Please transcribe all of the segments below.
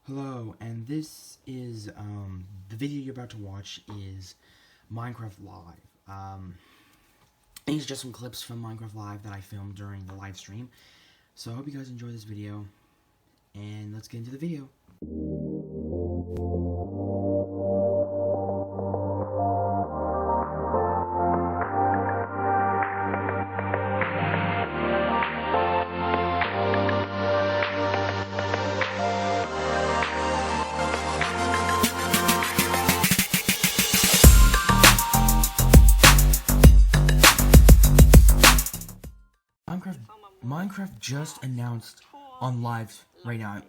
Hello, and this is, the video you're about to watch is Minecraft Live. These are just some clips from Minecraft Live that I filmed during the live stream. So I hope you guys enjoy this video, and let's get into the video. Minecraft just announced on live right now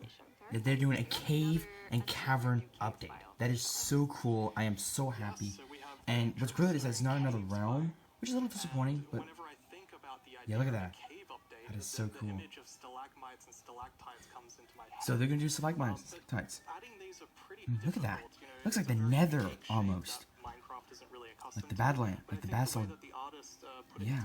that they're doing a cave and cavern update. That is so cool. I am so happy. And what's good is that it's not another realm, which is a little disappointing, but yeah, look at that. That is so cool. So they're gonna do stalagmites. Look at that. Looks like the Nether almost. Like the Badland, like the Basalt. Yeah.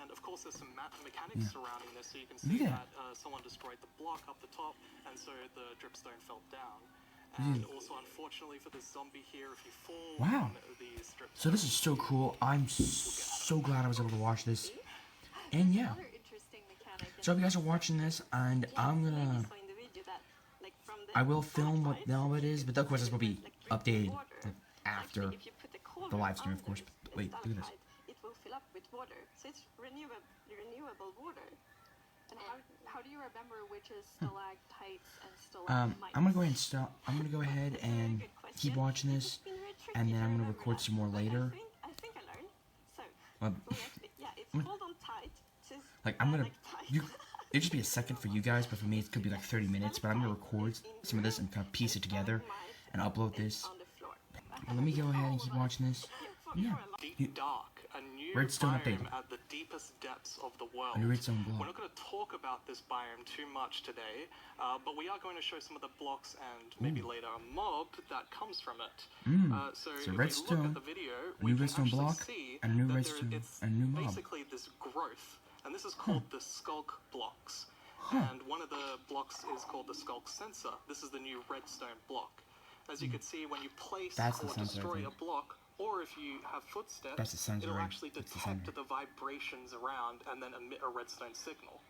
And of course, there's some mechanics surrounding this, so you can see that someone destroyed the block up the top, and so the dripstone fell down. And also, unfortunately for this zombie here, if you fall on these dripstones... So this is so cool. I'm so glad I was able to watch this. And yeah. So if you guys are watching this, and I will film what all it is, but of course this will be updated after the live stream, of course. But wait, look at this. Up with water, so it's renewable water. And how do you remember which is stalactites and stalagmites? I'm gonna go ahead and stop. I'm gonna go ahead and keep watching this, and then I'm gonna record some more later. I think I learned. So yeah, it's called on tight. Like it'll just be a second for you guys, but for me it could be like 30 minutes. But I'm gonna record some of this and kind of piece it together and upload this. Let me go ahead and keep watching this. Yeah. Redstone update. At the deepest depths of the world. A new redstone block. We're not going to talk about this biome too much today, but we are going to show some of the blocks and maybe later a mob that comes from it. So if redstone, you look at the video, we can actually block, see and a new that redstone, it's and a new mob. basically this growth, and this is called the Skulk blocks. And one of the blocks is called the Skulk sensor. This is the new redstone block. As you can see, when you place or destroy a block, or if you have footsteps, it'll actually detect the vibrations around and then emit a redstone signal.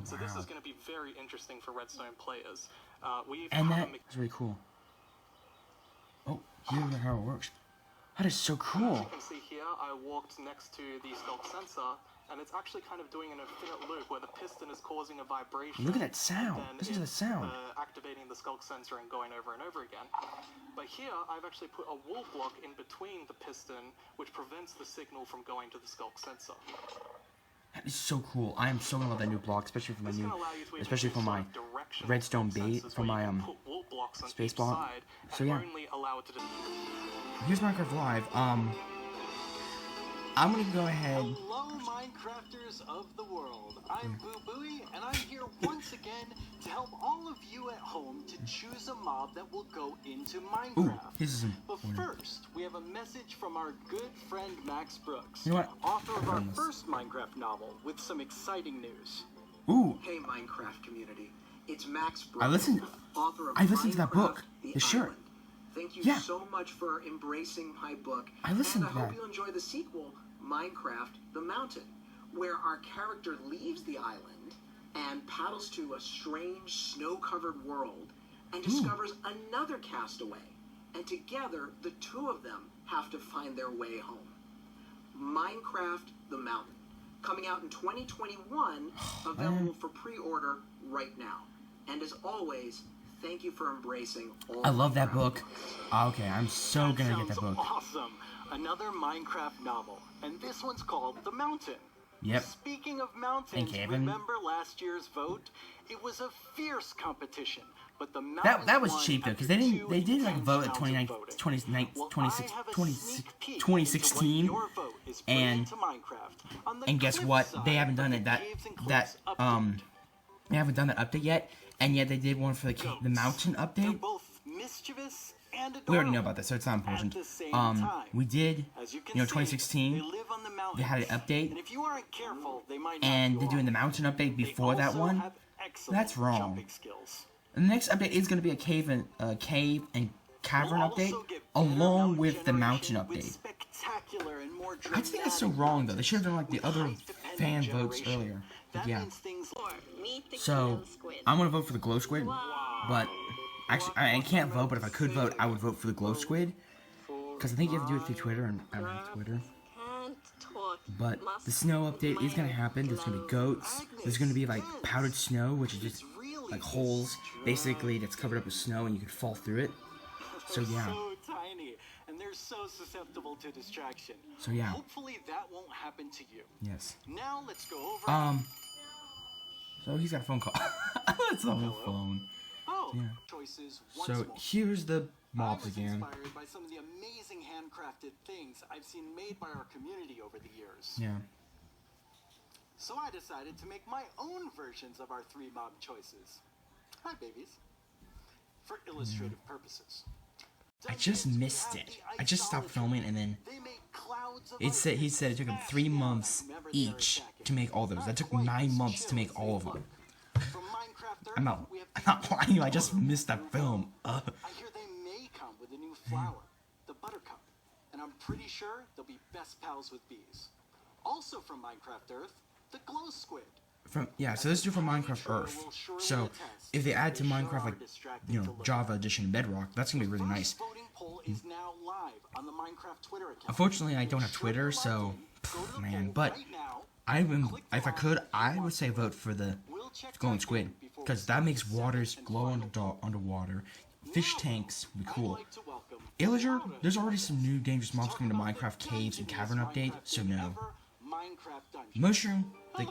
So this is going to be very interesting for redstone players. That's really cool. Oh, here's how it works. That is so cool. As you can see here, I walked next to the Skulk sensor, and it's actually kind of doing an infinite loop where the piston is causing a vibration. Look at that sound. Listen to the sound. Activating the Skulk sensor and going over and over again. But here, I've actually put a wall block in between the piston, which prevents the signal from going to the Skulk sensor. That is so cool. I am so in love with that new block, especially for my redstone bait, for my space block. So yeah. Here's Minecraft Live. I'm gonna go ahead. Hello, Minecrafters of the world. I'm Boo Booey, and I'm here once again to help all of you at home to choose a mob that will go into Minecraft. But first, we have a message from our good friend Max Brooks, author of our first Minecraft novel, with some exciting news. Hey, Minecraft community. It's Max Brooks, author of I listened to that book. The shirt. Thank you so much for embracing my book. I listened to that. I hope you enjoy the sequel, Minecraft The Mountain, where our character leaves the island and paddles to a strange snow-covered world and discovers another castaway. And together, the two of them have to find their way home. Minecraft The Mountain, coming out in 2021, available for pre-order right now. And as always, thank you for embracing all. I love that book. Okay, I'm so gonna get that book. Awesome. Another Minecraft novel, and this one's called The Mountain. Yep. Speaking of mountains, remember last year's vote? It was a fierce competition, but the mountains that was cheap though, because they did like vote at 2016, and guess what? They haven't done it they haven't done that update yet. And yet they did one for the mountain update. We already know about this, so it's not important. We did, 2016, they had an update, and they're doing the mountain update before that one. That's wrong. The next update is going to be a cave and cavern update, along with the mountain update. I think that's so wrong though. They should have done like the other fan votes earlier. But yeah. So I'm gonna vote for the glow squid, but actually I can't vote. But if I could vote, I would vote for the glow squid because I think you have to do it through Twitter, and I don't have Twitter. But the snow update is gonna happen. There's gonna be goats. There's gonna be like powdered snow, which is just like holes, basically, that's covered up with snow, and you can fall through it. So yeah. So tiny, and they're so susceptible to distraction. So yeah. Hopefully that won't happen to you. Yes. Now let's go over. So he's got a phone call. That's the whole phone. Oh. Yeah. Choices So more. here's the mobs again. Inspired by some of the amazing handcrafted things I've seen made by our community over the years. Yeah. So I decided to make my own versions of our 3 mob choices. Hi, babies. For illustrative purposes. I just missed it. I just stopped filming, and then he said it took him 3 months each to make all those. That took 9 months to make all of them. I'm not lying. I just missed that film. I hear they may come with a new flower, the buttercup, and I'm pretty sure they'll be best pals with bees. Also from Minecraft Earth, the glow squid. So this is from Minecraft Earth. So if they add to Minecraft, like, Java Edition and Bedrock, that's gonna be really nice. Unfortunately, I don't have Twitter, so man. But if I could, I would say vote for the glowing squid, because that makes waters glow underwater. Fish tanks would be cool. Illager, there's already some new dangerous mobs coming to Minecraft caves and cavern update, so no. Mushroom, the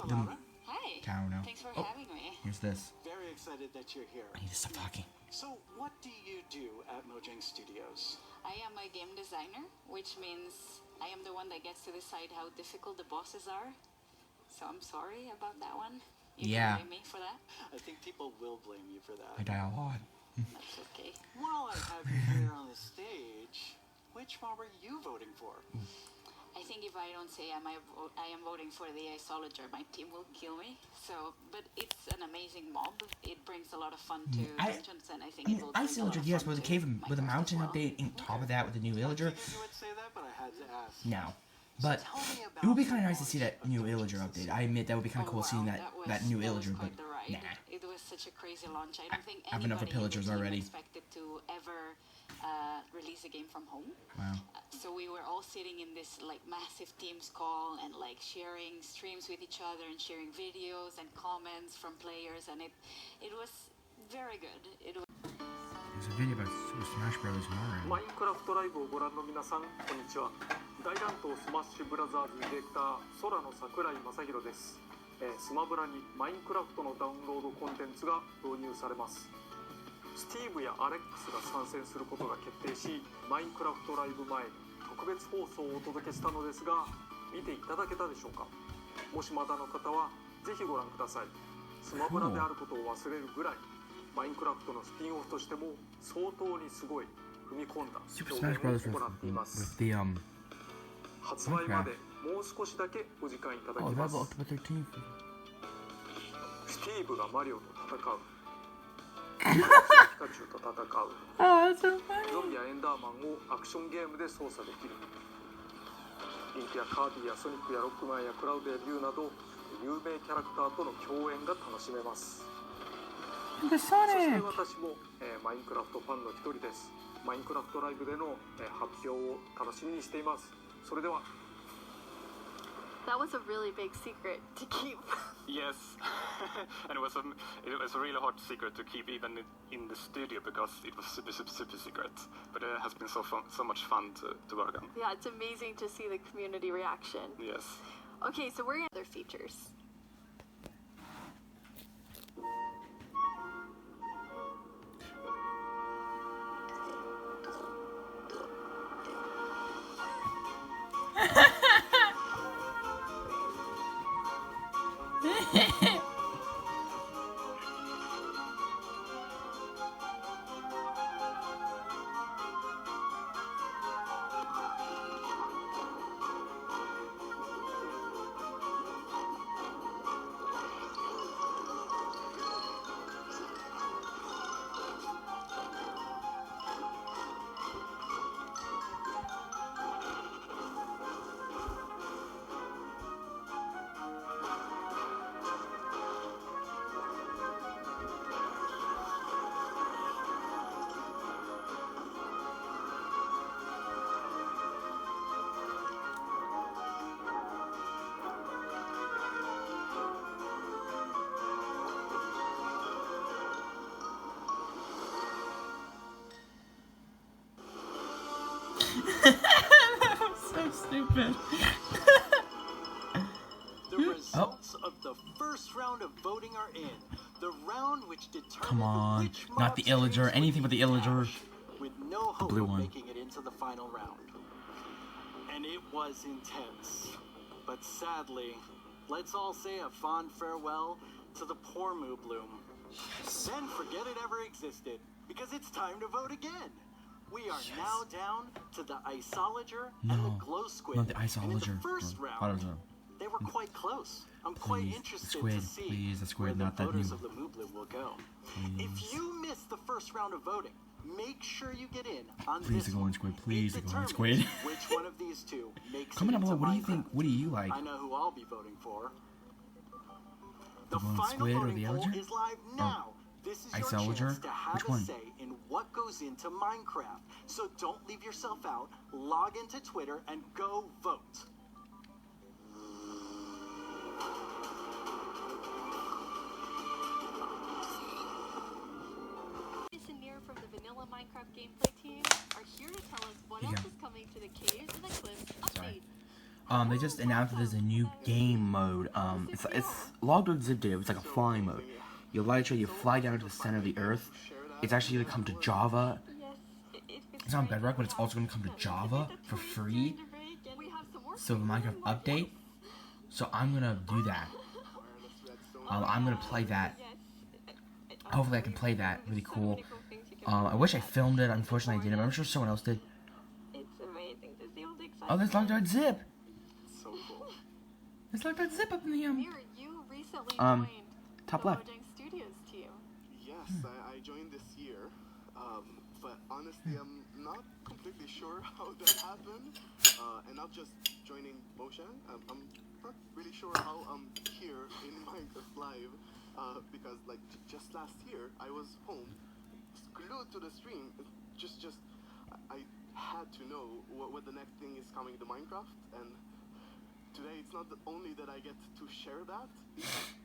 cow now. Thanks for having me. Here's this. Very excited that you're here. I need to stop talking. So, what do you do at Mojang Studios? I am a game designer, which means I am the one that gets to decide how difficult the bosses are. So I'm sorry about that one. You can blame me for that. I think people will blame you for that. I die a lot. That's okay. While I have you here on the stage, which mob are you voting for? I think if I don't say I am voting for the Isolager, my team will kill me. So, but it's an amazing mob. It brings a lot of fun to dungeons, and I think it will bring a lot Illager, of yes, fun but with the to cave, with the Minecraft mountain as well. update on top of that, with the new Illager, You would say that, but I had to ask. no. But it would be kind of nice to see that new Illager update. I admit that would be kind of cool seeing that new Illager, but nah. It was such a crazy launch. I don't think I have enough of anybody in the pillagers team already. expected to ever release a game from home. Wow. So we were all sitting in this like massive Teams call and like sharing streams with each other and sharing videos and comments from players, and it was very good. There's a video about Super Smash Bros. Mario. マインクラフトライブをご覧の皆さん、こんにちは。大乱闘スマッシュブラザーズディレクター、空の桜井正宏です。スマブラにマインクラフトのダウンロードコンテンツが導入されます。スティーブやアレックスが参戦することが決定し、マインクラフトライブ前に特別放送をお届けしたのですが、見ていただけたでしょうか。もしまだの方はぜひご覧ください。スマブラであることを忘れるぐらい、マインクラフトのスピンオフとしても相当にすごい踏み込んだ表 Super Smash 現 Bros. を行っています。 with the 発売までもう少しだけお時間いただきます。 13. スティーブがマリオと戦う。ピカチュウと戦う。ゾンビやエンダーマンをアクションゲームで操作できる。リンクやカービィやソニックやロックマンやクラウドやリュウなど有名キャラクターとの共演が楽しめます。そして私も、マインクラフトファンの一人です。マインクラフトライブでの、発表を楽しみにしています。それでは。That was a really big secret to keep. Yes, and it was a really hard secret to keep even in the studio because it was super secret. But it has been so much fun to work on. Yeah, it's amazing to see the community reaction. Yes. Okay, so we're gonna other features. stupid. The results of the first round of voting are in. The round which determined Come on, which not the mob Illager, streams anything but the Illager. with no hope blue of one. making it into the final round. And it was intense. But sadly, let's all say a fond farewell to the poor Moobloom. Then forget it ever existed, because it's time to vote again. We are now down to the Isolager and the Glow Squid. Not the And in Isolager. the first round, they were quite close. I'm quite interested to see where the voters of the Moobloom will go. If you miss the first round of voting, make sure you get in on Please, this the Golden one. Squid. Please, It the Golden determines Squid. which one of these two makes Comment it down below. into What do you think? Minecraft. What do you like? I know who I'll be voting for. The Golden final Squid or voting the poll Illager? is live now. This is your Isolager? chance to have Which a one? say in what goes into Minecraft. So don't leave yourself out. Log into Twitter and go vote. Jason Neer from the Vanilla Minecraft gameplay team are here to tell us what else is coming to the Caves and the Cliffs update. They just announced that there's a new game mode. It's logged on zip data. It's like a flying mode. You elytra, you fly down to the center of the earth. It's actually gonna come to Java. It's on Bedrock, but it's also gonna come to Java for free. So the Minecraft update. So I'm gonna do that. I'm gonna play that. Hopefully I can play that. Really cool. I wish I filmed it. Unfortunately I didn't. But I'm sure someone else did. It's amazing to see all the excitement. Oh, there's Locked On Zip. So cool. There's Locked On Zip up in the Mirror, you recently joined top the left. Mojang Studios team. Yes, I joined this year, but honestly, I'm not completely sure how that happened, and not just joining Mojang. I'm not really sure how I'm here in Minecraft Live, because like just last year, I was home, glued to the stream. I had to know what the next thing is coming to Minecraft, and today it's not only that I get to share that,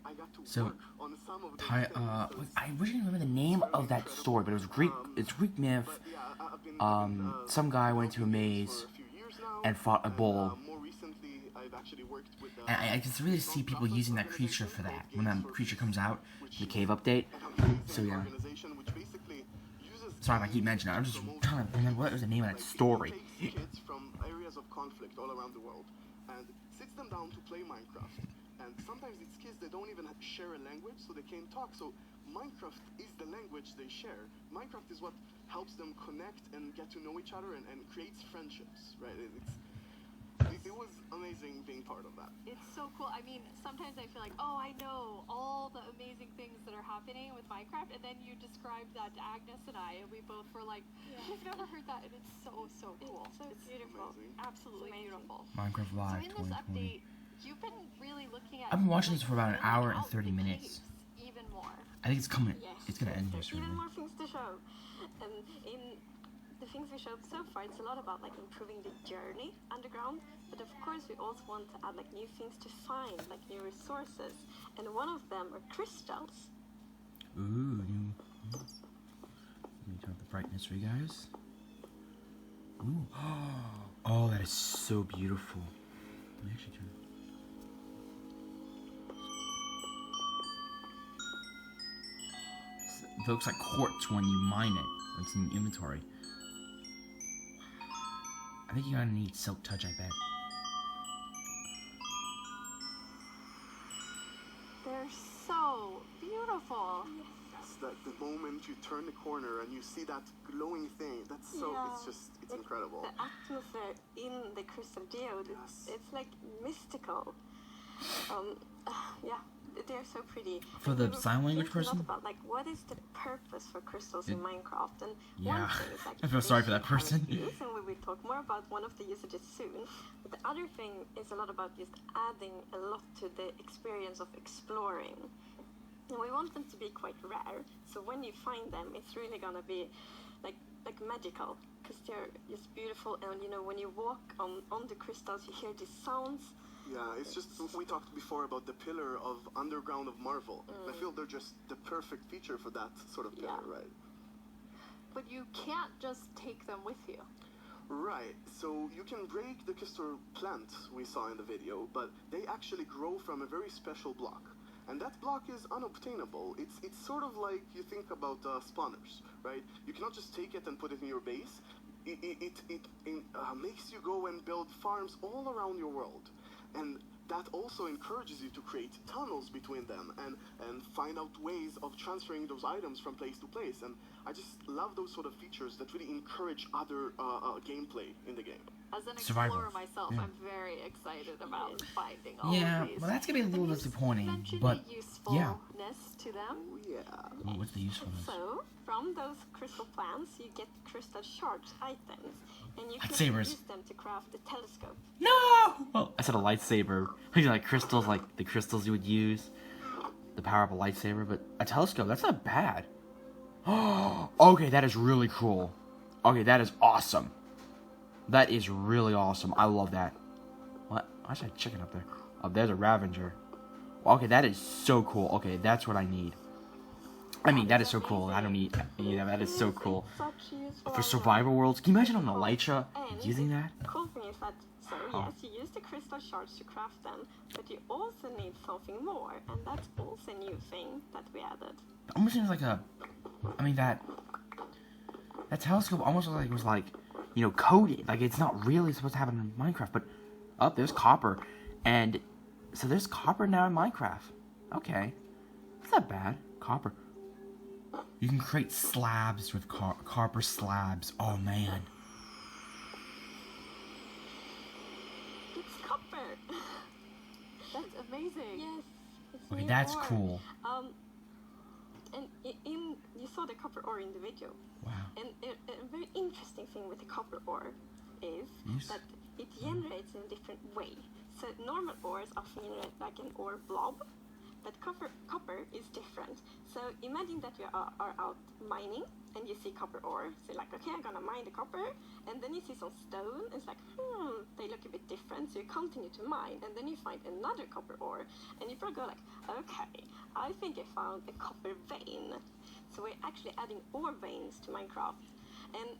I got to work on some of those things. I wish I remember the name of that story, but it was Greek. It's Greek myth. Some guy went to a maze and fought a bull. More recently, I've actually worked with And I can really see people using that creature for that when that creature comes out, the cave update. So yeah. Sorry if I keep mentioning it. I'm just trying to remember what was the name of that story. Kids from areas of conflict all around the world and sits them down to play Minecraft. And sometimes it's kids that don't even share a language, so they can't talk. So Minecraft is the language they share. Minecraft is what helps them connect and get to know each other and creates friendships, right? It was amazing being part of that. It's so cool. I mean, sometimes I feel like, oh, I know all the amazing things that are happening with Minecraft, and then you described that to Agnes and I, and we both were like, we've never heard that, and it's so cool. It's beautiful. Amazing. Absolutely beautiful. Minecraft So Live in this 2020. update, you've been really looking at... I've been watching this like, for about an building hour and out 30 the minutes. caves even more. I think it's coming. Yes. It's gonna end here There's even soon. more things to show. And in the things we showed so far, it's a lot about like improving the journey underground. But of course, we also want to add like new things to find, like new resources. And one of them are crystals. Ooh, new. Let me turn up the brightness for you guys. Ooh. Oh, that is so beautiful. Let me actually turn. It looks like quartz when you mine it. It's in the inventory. I think you're gonna need Silk Touch, I bet. They're so beautiful. Yes, that the moment you turn the corner and you see that glowing thing, that's so, it's incredible. The atmosphere in the crystal geode, it's like mystical. Yeah, they're so pretty. For the sign language person? About, like, what is the purpose for crystals in Minecraft? And yeah, one thing is, like, I feel sorry for that person. And we will talk more about one of the usages soon. But the other thing is a lot about just adding a lot to the experience of exploring. And we want them to be quite rare. So when you find them, it's really gonna be like magical, because they're just beautiful. And you know, when you walk on the crystals, you hear these sounds. Yeah, it's just, we talked before about the pillar of Underground of Marvel. I feel they're just the perfect feature for that sort of pillar, right? But you can't just take them with you. Right, so you can break the crystal plant we saw in the video, but they actually grow from a very special block. And that block is unobtainable. It's sort of like you think about spawners, right? You cannot just take it and put it in your base. It makes you go and build farms all around your world. And that also encourages you to create tunnels between them and find out ways of transferring those items from place to place. And I just love those sort of features that really encourage other gameplay in the game. As an Survival. explorer myself, Yeah. I'm very excited about finding all Yeah, of these. well, that's gonna be a little And you disappointing, mentioned but the usefulness to them. Oh, yeah. Ooh, what's the usefulness? So, from those crystal plants, you get crystal shards items, and you can Lightsabers. use them to craft the telescope. No! Oh, I said a lightsaber. You know, like crystals, like the crystals you would use. The power of a lightsaber, but a telescope, that's not bad. Okay, that is really cool. Okay, that is awesome. That is really awesome. I love that. What? I said a chicken up there. Oh, there's a Ravager. Okay, that is so cool. Okay, that's what I need. I mean, that is so cool. I don't need... Yeah, that is so cool. Such useful For survival worlds, can you imagine on Elytra And using that? the cool thing is that, so Oh. yes, you use the crystal shards to craft them, but you also need something more, and that's also a new thing that we added. It almost seems like a... I mean, that telescope almost looked like it was like, you know, coded. Like, it's not really supposed to happen in Minecraft, but... Oh, there's copper. And... So there's copper now in Minecraft. Okay. That's not bad. Copper. You can create slabs with copper slabs. Oh, man. It's copper! That's amazing. Yes. It's Okay, new that's ore. cool. And you saw the copper ore in the video. Wow. And a very interesting thing with the copper ore is Yes. that it generates in a different way. So normal ores often generate like an ore blob, but copper is different. So imagine that you are out mining and you see copper ore. So you're like, okay, I'm gonna mine the copper, and then you see some stone. It's like, they look a bit different. So you continue to mine, and then you find another copper ore, and you probably go like, okay, I think I found a copper vein. So we're actually adding ore veins to Minecraft, and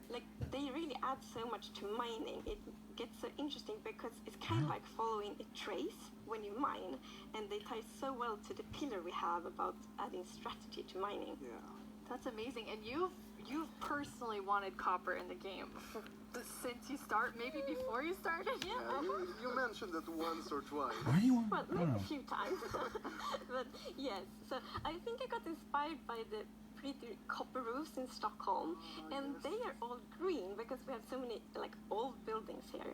like they really add so much to mining. It gets so interesting because it's kind of like following a trace when you mine, and they tie so well to the pillar we have about adding strategy to mining. Yeah. That's amazing. And you've personally wanted copper in the game since you maybe before you started? Yeah, you mentioned it once or twice. Why do you want... Well, I maybe don't know. a few times. But yes, so I think I got inspired by the pretty copper roofs in Stockholm, and they are all green because we have so many like old buildings here,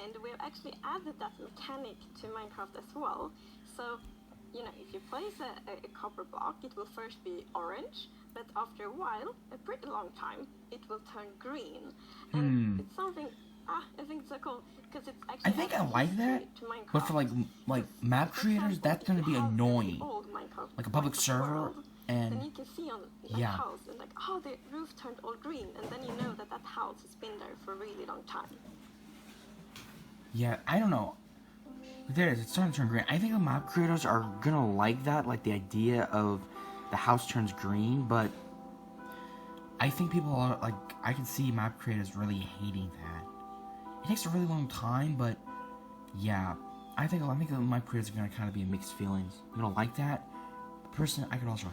and we've actually added that mechanic to Minecraft as well. So, you know, if you place a copper block, it will first be orange, but after a while, a pretty long time, it will turn green. And it's something, I think it's so cool, because it's actually... I think I like that, but for like map creators, that's gonna be annoying. Like a public server, Then and you can see on the yeah. house, and like, oh, the roof turned all green, and then you know that that house has been there for a really long time. yeah, I don't know. There it is, it's starting to turn green. I think the map creators are gonna like that, like the idea of the house turns green, but I think people are like, I can see map creators really hating that. It takes a really long time, but yeah, I think the map creators are gonna kind of be mixed feelings. You don't like that? Personally, I can also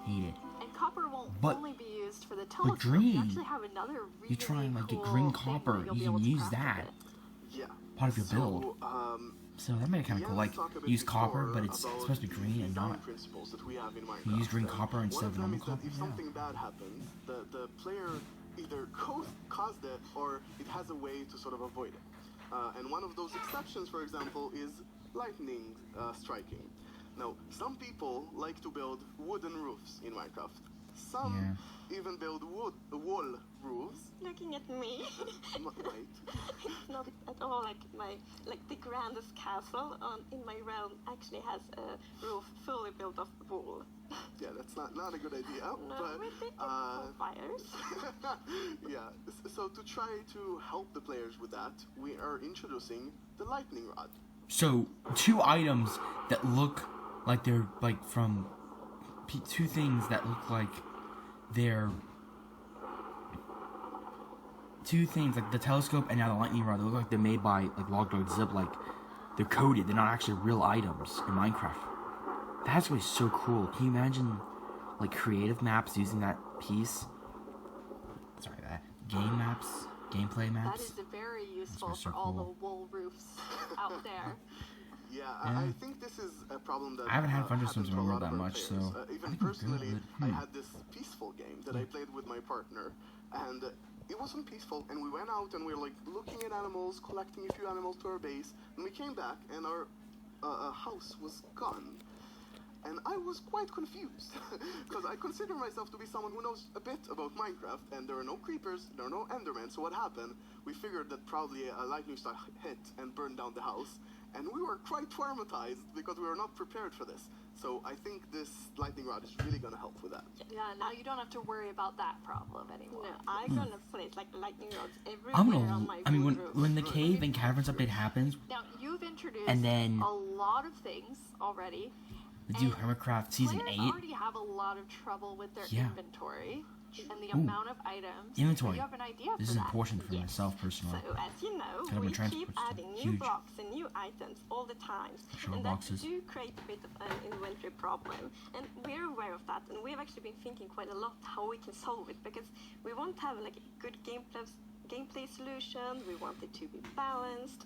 hate it. And copper won't But- only be used for the telescope. green, You actually have another really You try and like get cool green thing copper, that you'll you be able can to use craft that. with it. Yeah. Part of your build. So, So that made it kind of cool. Like, talk a bit use copper, before but it's about supposed to be green and design not. principles that we have in Minecraft. You use green And copper instead one of them normal is that copper? if Yeah. something bad happens, the player either caused it or it has a way to sort of avoid it. And one of those exceptions, for example, is lightning striking. Now, some people like to build wooden roofs in Minecraft. Some even build wall roofs. Looking at me, Right. it's not at all like the grandest castle in my realm actually has a roof fully built of wool. Yeah, that's not a good idea. No, but we think it's fires. yeah. So to try to help the players with that, we are introducing the lightning rod. So, two items that look like they're like from two things that look like they're two things, like the telescope and now the lightning rod, they look like they're made by like Log.zip, like they're coded. They're not actually real items in Minecraft. That's really so cool. Can you imagine like creative maps using that piece? Sorry, that game maps, gameplay maps. That is very useful for all the wool roofs out there. Yeah, I think this is a problem that I haven't had Thunderstorms in my world that much, players. so even personally, I had this peaceful game that I played with my partner, and it wasn't peaceful. And we went out and we were like looking at animals, collecting a few animals to our base, and we came back and our house was gone. And I was quite confused, because I consider myself to be someone who knows a bit about Minecraft, and there are no creepers, there are no Endermen, so what happened? We figured that probably a lightning strike hit and burned down the house, and we were quite traumatized because we were not prepared for this. So I think this lightning rod is really going to help with that. Yeah, now you don't have to worry about that problem anymore. No, I'm gonna place like lightning rods everywhere on my when roof. when the cave and caverns update happens, Now, you've introduced and then a lot of things already. we do Hermitcraft Season Players 8. already have a lot of trouble with their Yeah. inventory and the amount of items. Inventory. You have an idea This for is that. important for myself personally. So as you know, Kind of we a transport keep system. adding new Huge. blocks and new items all the time, Show and boxes. that do create a bit of an inventory problem. And we're aware of that, and we've actually been thinking quite a lot how we can solve it, because we want to have like a good gameplay solution. We want it to be balanced,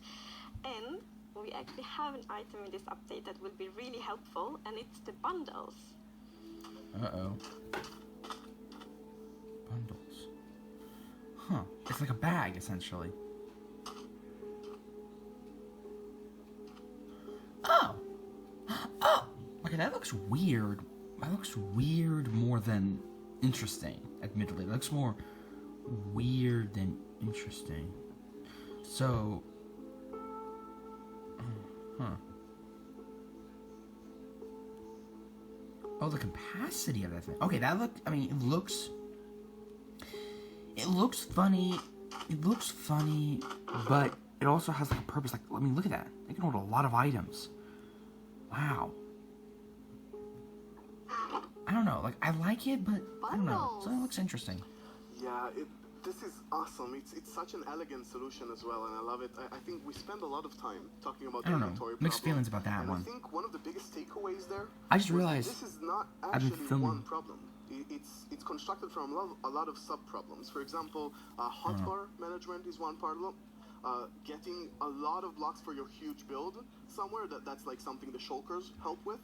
and we actually have an item in this update that will be really helpful, and it's the bundles. Uh-oh. Bundles. Huh. It's like a bag, essentially. Oh! Oh! Okay, that looks weird. That looks weird more than interesting, admittedly. It looks more weird than interesting. So... Huh. Oh, the capacity of that thing. Okay, that looked... I mean, it looks funny. It looks funny, but it also has like a purpose. Like, I mean, look at that. It can hold a lot of items. Wow. I don't know. Like, I like it, but I don't know. So it looks interesting. Yeah, this is awesome. It's such an elegant solution as well, and I love it. I think we spend a lot of time talking about the inventory problem. Mixed feelings about that and one. I think one of the biggest takeaways there. I just realized this is not I've been actually filming. one problem. It's constructed from a lot of sub problems. For example, hotbar management is one problem. Getting a lot of blocks for your huge build somewhere, that's like something the shulkers help with.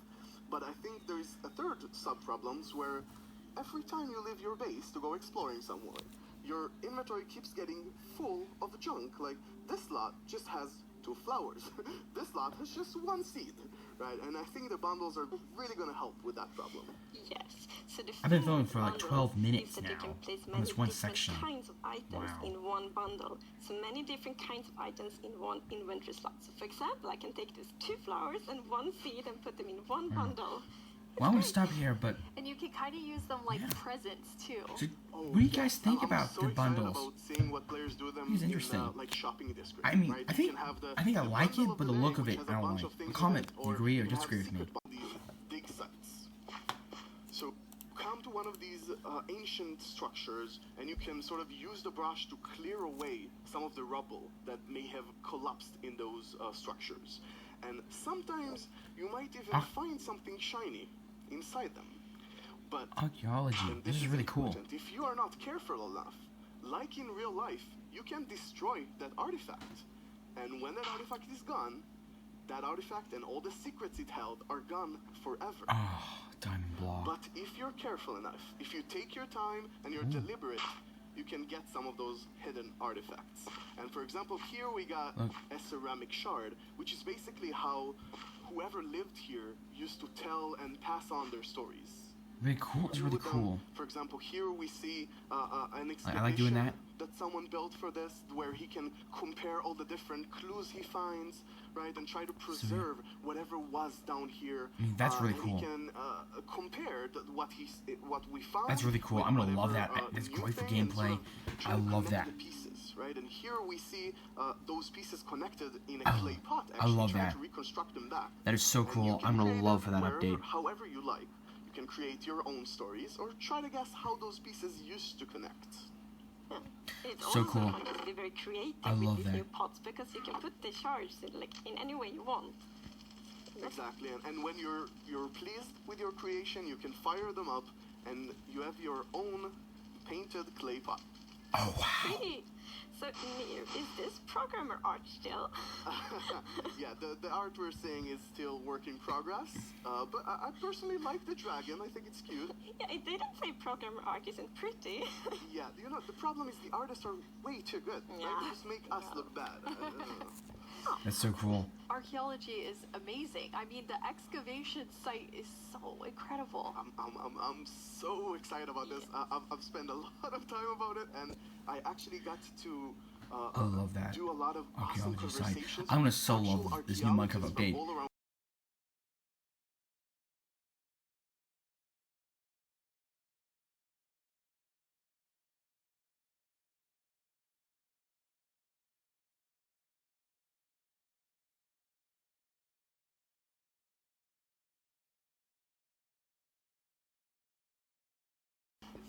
But I think there's a third sub problems where every time you leave your base to go exploring somewhere, your inventory keeps getting full of junk. Like, this lot just has 2 flowers. This lot has just 1 seed, right? And I think the bundles are really going to help with that problem. Yes. So the I've been thing filming with for like bundles 12 minutes is that you now can place on many this one different section. kinds of items Wow. in one bundle. So many different kinds of items in one inventory slot. So for example, I can take these 2 flowers and 1 seed and put them in one bundle. Well, I'm gonna stop here, but And you can kind of use them like presents too. so, what do you guys think I'm about so the excited bundles? about seeing what players do them It's in interesting. like shopping districts. I mean, right? I You think can have the I like bundle it, but the day, look of which it, has I a don't bunch like. of things in Comment, it, you agree or you have disagree with me? secret bundles, dig sites. So come to one of these ancient structures, and you can sort of use the brush to clear away some of the rubble that may have collapsed in those structures. And sometimes you might even find something shiny inside them. But Archaeology. and This is really cool. important. If you are not careful enough, like in real life, you can destroy that artifact. And when that artifact is gone, that artifact and all the secrets it held are gone forever. Oh, diamond block. But if you're careful enough, if you take your time and you're deliberate, you can get some of those hidden artifacts. And for example, here we got a ceramic shard, which is basically how whoever lived here used to tell and pass on their stories. Really cool. It's really cool. For example, here we see an I like doing exhibition that. someone built for this, where he can compare all the different clues he finds, right, and try to preserve whatever was down here. That's really and cool. He can compare what we found. That's really cool. with I'm gonna love whatever, that. That's new great for thing and gameplay. sort of try I to love connect that. the pieces, right, and here we see those pieces connected in a clay pot. I love trying that. to reconstruct them back. That is so And cool. you can I'm gonna create love it for that wherever, update. however you like. You can create your own stories or try to guess how those pieces used to connect. It's So also cool. fun to be very creative I with love these that. new pots because you can put the shards in any way you want. Exactly, and when you're pleased with your creation, you can fire them up, and you have your own painted clay pot. Oh wow. Pretty. So, Nir, is this programmer art still? Yeah, the art we're seeing is still work in progress, but I personally like the dragon. I think it's cute. Yeah, it didn't say programmer art isn't pretty. Yeah, you know, the problem is the artists are way too good. Yeah. Right? They just make us look bad. I don't know. That's so cool. Archaeology is amazing. I mean, the excavation site is so incredible. I'm so excited about this. I've spent a lot of time about it, and I actually got to I love that. do a lot of awesome Archaeology site. conversations. I'm gonna with so actual love this new Minecraft archaeologists from update. all around.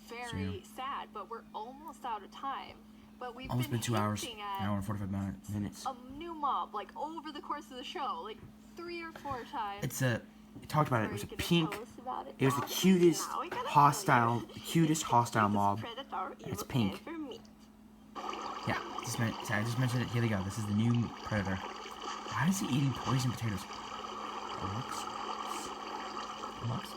Very sad, but we're almost out of time. But we've Almost been 2 hours, hinting an at hour and 45 minutes. a new mob, like over the course of the show, like 3 or 4 times. It's a. We talked about it. It was a Are you gonna pink. tell us about it? It was the cutest Now we gotta hostile, tell you. cutest hostile Biggest mob. predator you It's will pink. ever meet. Yeah, sorry, I just mentioned it. Here they go. This is the new predator. Why is he eating poison potatoes? Lux?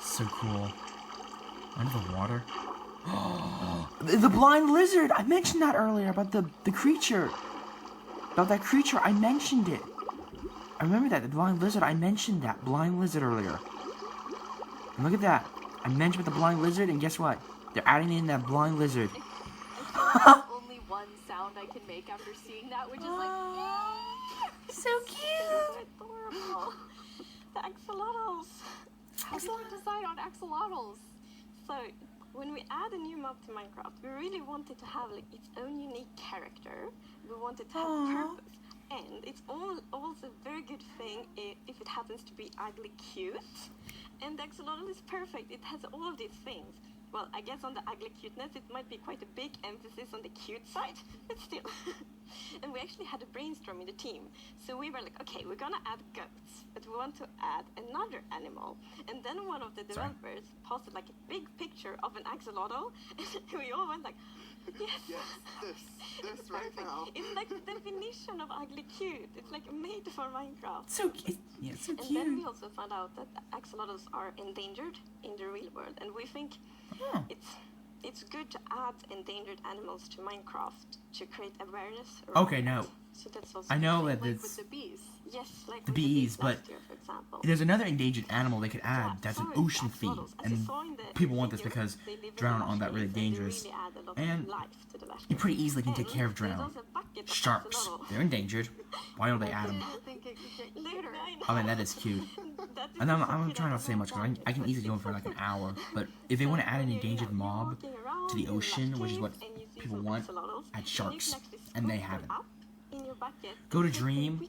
So cool. Under the water. The blind lizard! I mentioned that earlier about the creature. About that creature, I mentioned it. I remember that, the blind lizard, I mentioned that blind lizard earlier. And look at that. I mentioned the blind lizard, and guess what? They're adding in that blind lizard. I feel like there's only one sound I can make after seeing that, which is like, So cute! So adorable. The axolotls. how did we decide on axolotls? So, when we add a new mob to Minecraft, we really wanted to have like its own unique character. We wanted to have purpose. And it's also a very good thing if it happens to be ugly cute. And the axolotl is perfect. It has all of these things. Well, I guess on the ugly cuteness, it might be quite a big emphasis on the cute side, but still. And we actually had a brainstorm in the team. So we were like, okay, we're gonna add goats, but we want to add another animal. And then one of the developers posted like a big picture of an axolotl, and we all went like, yes, Yes, this right perfect. now. It's like the definition of ugly cute. It's like made for Minecraft. So cute. Yeah, so And then we cute. also found out that axolotls are endangered in the real world, and we think Oh. it's good to add endangered animals to Minecraft to create awareness. Okay, around no. it. So that's also I know Like that with it's... the bees. yes, like the with bees, but last year, for example. There's another endangered animal they could add that's an sorry, ocean the theme, axolotls. As you and saw in the people want this video, because they live in drown the on that really marshlands, and they dangerous, really add a lot and of life to the you pretty easily can take And care of there's drown. also a bucket of Sharks, axolotls. they're endangered. Why don't they add them? I think it could get Later, I mean, that is cute. That is And I'm something trying not that to say much because I can easily go for like an hour. But if they want to add an endangered mob to the ocean, which is what people want, add sharks, and they have it. Go to Dream,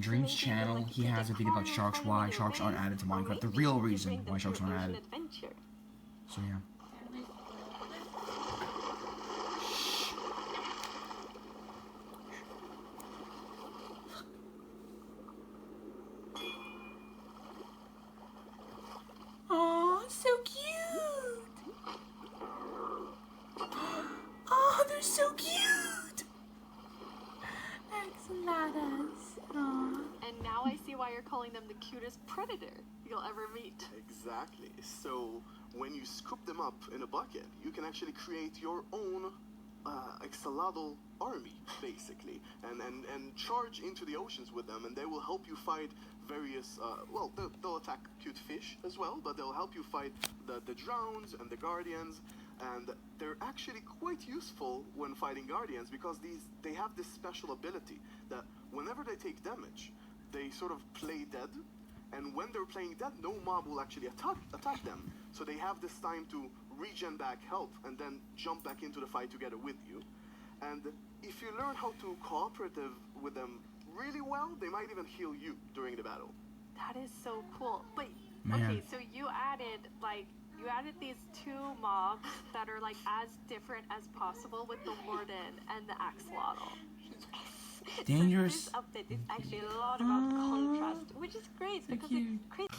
Dream's channel. He has a video about sharks. Why sharks aren't added to Minecraft? The real reason why sharks aren't added. So yeah. Oh, so cute! Oh, they're so cute! Axolotls. Aww. And now I see why you're calling them the cutest predator you'll ever meet. Exactly. So when you scoop them up in a bucket, you can actually create your own axolotl army, basically, and charge into the oceans with them, and they will help you fight various. Well, they'll attack cute fish as well, but they'll help you fight the drowns and the guardians. And they're actually quite useful when fighting guardians because they have this special ability that whenever they take damage, they sort of play dead. And when they're playing dead, no mob will actually attack them. So they have this time to regen back health and then jump back into the fight together with you. And if you learn how to cooperative with them really well, they might even heal you during the battle. That is so cool. But Man. Okay, so you added these 2 mobs that are like as different as possible with the Warden and the Axolotl. Dangerous. So this update is actually a lot about contrast, which is great because it creates.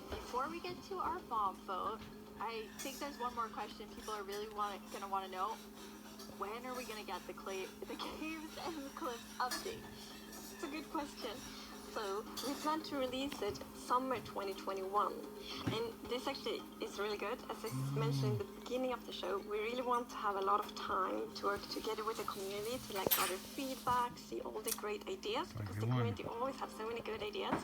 Before we get to our mob vote, I think there's one more question people are really gonna want to know. When are we gonna get the caves and the cliffs update? It's a good question. So we plan to release it summer 2021, and this actually is really good. As I mentioned in the beginning of the show, we really want to have a lot of time to work together with the community to like gather feedback, see all the great ideas, because the community always have so many good ideas.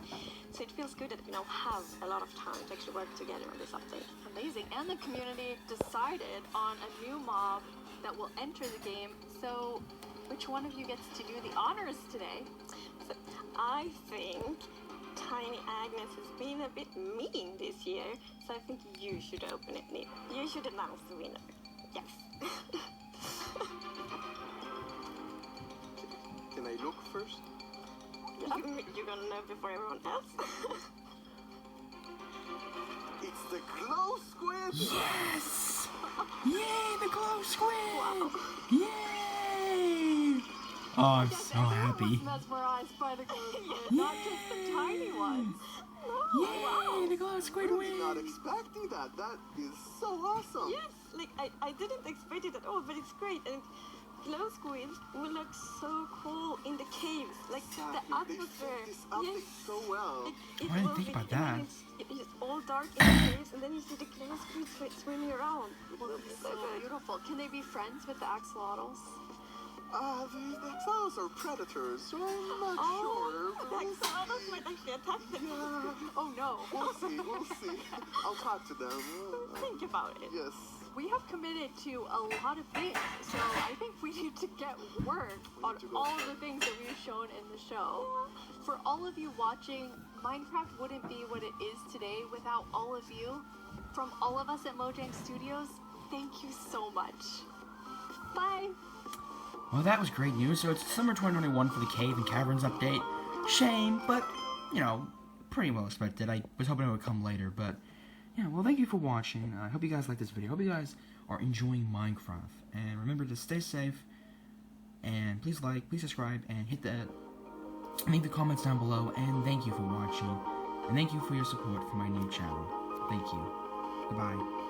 So it feels good that we now have a lot of time to actually work together on this update. Amazing. And the community decided on a new mob that will enter the game. So which one of you gets to do the honors today? So I think Tiny Agnes has been a bit mean this year, so I think you should open it, Neil. You should announce the winner. Yes. Can I look first? You're gonna know before everyone else. It's the Glow Squid! Yes! Yay, the Glow Squid! Wow. Yay! Oh, I'm so happy. Mesmerized by the Glow Squid, not just the tiny ones. Yay, the Glow Squid I was wins! not expecting that. That is so awesome. Yes, like I didn't expect it at all, but it's great. And Glow Squids will look so cool in the caves, like Exactly. the atmosphere. They fit this update so well. It I didn't will think be- about that. It's just all dark in the caves, and then you see the Glow Squids swimming around. It Well, will it'll be be so so good. beautiful. Can they be friends with the axolotls? The axolotls are predators, so I'm not Oh, sure. the axolotls might actually attack them. Yeah, Oh no. we'll see, we'll see. I'll talk to them. Think about it. Yes. We have committed to a lot of things, so I think we need to get work on all the things that we've shown in the show. For all of you watching, Minecraft wouldn't be what it is today without all of you. From all of us at Mojang Studios, thank you so much. Bye! Well, that was great news. So it's summer 2021 for the Cave and Caverns update. Shame, but, you know, pretty well expected. I was hoping it would come later, but, yeah, well, thank you for watching. I hope you guys liked this video. I hope you guys are enjoying Minecraft. And remember to stay safe, and please like, please subscribe, and hit the, leave the comments down below, and thank you for watching. And thank you for your support for my new channel. Thank you. Goodbye.